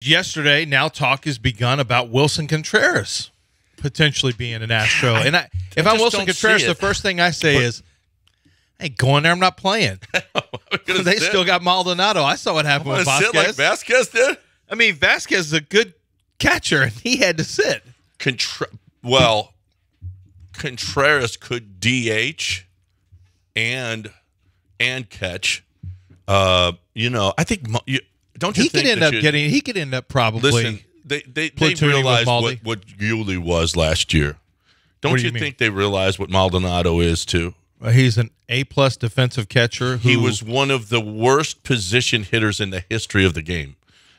Yesterday, now talk has begun about Willson Contreras potentially being an Astro. And if I'm Willson Contreras, the first thing I say is, hey, go in there, I'm not playing. They still got Maldonado. I saw what happened with Vasquez. Sit like Vasquez did? I mean, Vasquez is a good catcher, and he had to sit. Contreras could DH and catch. I think don't you he think he could end up probably. Listen, they realized what Yuli was last year. Don't you think they realized what Maldonado is too? He's an A+ defensive catcher. He was one of the worst position hitters in the history of the game.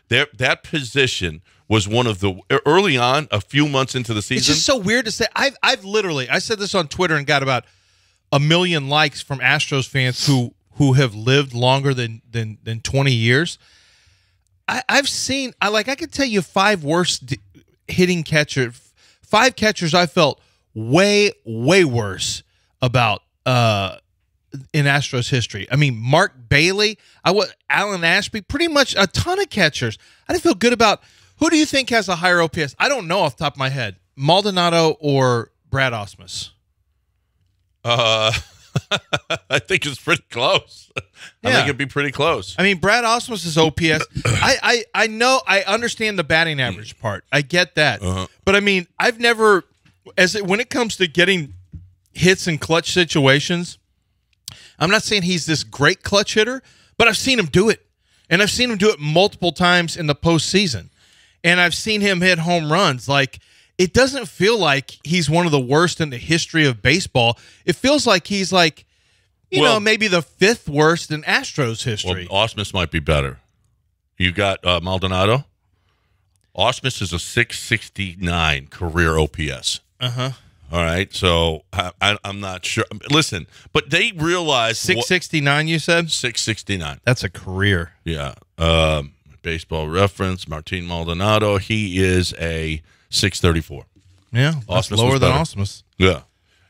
That position was one of the early on, a few months into the season. It's just so weird to say. I've literally said this on Twitter and got about 1 million likes from Astros fans who have lived longer than 20 years. I could tell you 5 worst hitting catchers, 5 catchers I felt way worse about in Astros history. I mean, Mark Bailey, Alan Ashby, pretty much a ton of catchers. I didn't feel good about. Who do you think has a higher OPS? I don't know off the top of my head. Maldonado or Brad Ausmus? I think it's pretty close. I think it'd be pretty close. I mean, Brad Ausmus's OPS. I know. I understand the batting average part. I get that. But I mean, I've never, when it comes to getting hits in clutch situations, I'm not saying he's this great clutch hitter, but I've seen him do it, and I've seen him do it multiple times in the postseason, and I've seen him hit home runs. Like, it doesn't feel like he's one of the worst in the history of baseball. It feels like he's like, maybe the 5th worst in Astros history. Well, Ausmus might be better. You got Maldonado. Ausmus is a 669 career OPS. All right, so I'm not sure. Listen, but they realized 669. You said 669. That's a career. Yeah. Baseball Reference. Martin Maldonado. He is a 634. Yeah, that's lower than Ausmus. Yeah.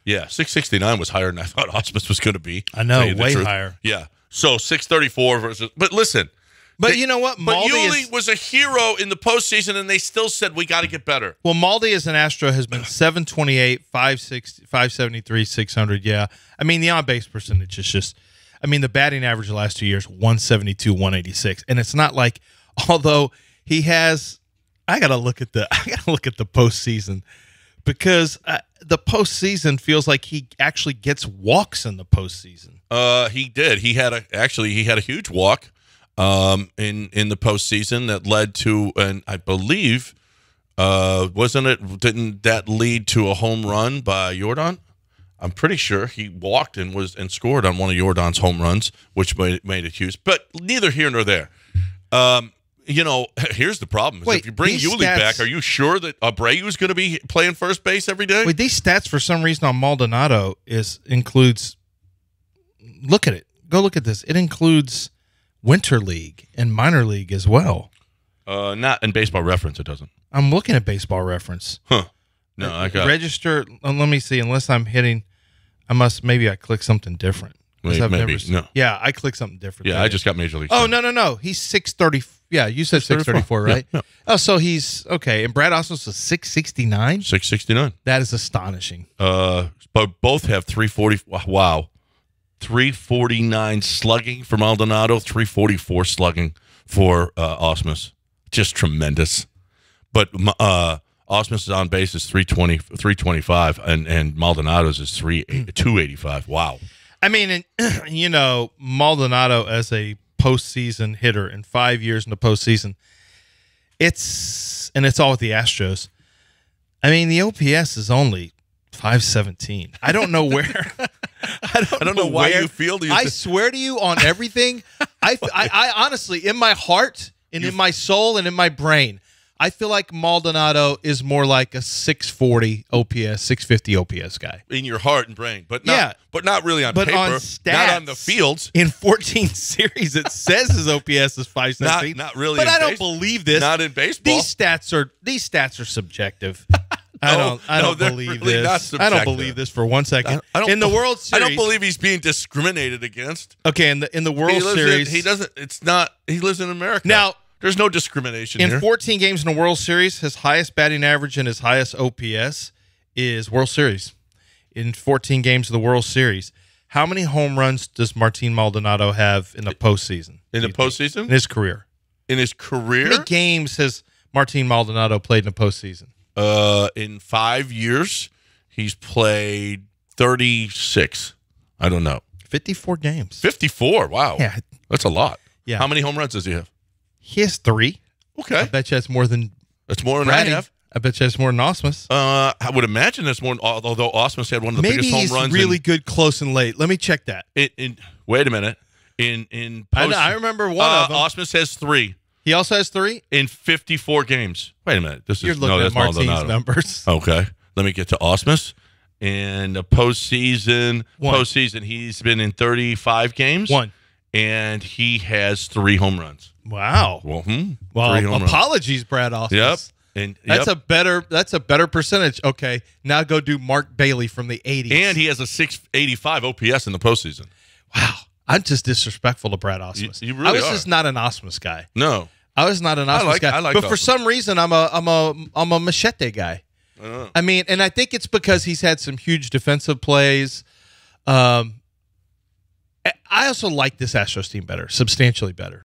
669 was higher than I thought Ausmus was going to be. I know, way higher. Yeah. So 634 versus. But listen. But you know what? Yuli was a hero in the postseason, and they still said, we got to get better. Well, Maldi as an Astro has been 728, 560, 573, 600. Yeah. I mean, the on-base percentage is just, the batting average the last 2 years, 172, 186. And it's not like, although he has, I got to look at the postseason, because the postseason feels like he actually gets walks in the postseason. He did. He had a huge walk. In the postseason that led to, and I believe, didn't that lead to a home run by Jordan? I'm pretty sure he walked and scored on one of Jordan's home runs, which made it huge. But neither here nor there. Here's the problem. If you bring Yuli back, are you sure that Abreu is going to be playing first base every day? Wait, these stats for some reason on Maldonado includes. Look at it. Go look at this. It includes Winter League and Minor League as well. Not in Baseball Reference, it doesn't. I'm looking at Baseball Reference. Huh. No, I got register. Let me see. Unless I'm hitting, maybe I click something different. Maybe. No. Yeah, I clicked something different. Yeah, I just got Major League. Oh, no. He's 630. Yeah, you said 634, right? Yeah. Oh, so he's okay. And Brad Ausmus is 669? 669. That is astonishing. But both have 340. Wow. 349 slugging for Maldonado, 344 slugging for Ausmus. Just tremendous. But Ausmus' on base is 325, and Maldonado's is 285. Wow. I mean, Maldonado as a postseason hitter in 5 years in the postseason, it's all with the Astros. I mean, the OPS is only 517. I don't know where. I don't know why you feel. I swear to you on everything. I honestly, in my heart and in my soul and in my brain, I feel like Maldonado is more like a 640 OPS, 650 OPS guy. In your heart and brain, but not really on paper. On stats, not on the fields. In 14 series, it says his OPS is 517. Not really. But I don't believe this. Not in baseball. These stats are subjective. I don't believe really this. I don't believe this for 1 second. In the World Series, I don't believe he's being discriminated against. Okay, in the World Series, he doesn't. It's not. He lives in America. Now, There's no discrimination In here. 14 games in the World Series, his highest batting average and his highest OPS is World Series. In 14 games of the World Series, how many home runs does Martin Maldonado have in the postseason? In the postseason? In his career. In his career? How many games has Martin Maldonado played in the postseason? In 5 years, he's played 36. I don't know. 54 games. 54. Wow. Yeah. That's a lot. Yeah. How many home runs does he have? He has 3. Okay. I bet you that's more than That's more than Brady. I have. I bet you that's more than Osmus. I would imagine that's more, although Osmus had one of the Maybe biggest home he's runs. really good close and late. Let me check that. Wait a minute. In I remember one of them. Osmus has 3 He also has 3? in 54 games. Wait a minute. You're looking at Martin's Maldonado. numbers. Okay. Let me get to Osmus. In the postseason, he's been in 35 games. 1. And he has 3 home runs. Wow. Well, 3 home runs. Apologies, Brad Osmus. Yep. And That's a better percentage. Okay. Now go do Mark Bailey from the 80s. And he has a 685 OPS in the postseason. Wow. I'm just disrespectful to Brad Osmus. You really I was are. just not an Osmus guy. No. I was not an Osmus guy. I like but for Osmus. some reason I'm a Machete guy. I mean, and I think it's because he's had some huge defensive plays. I also like this Astros team better, substantially better.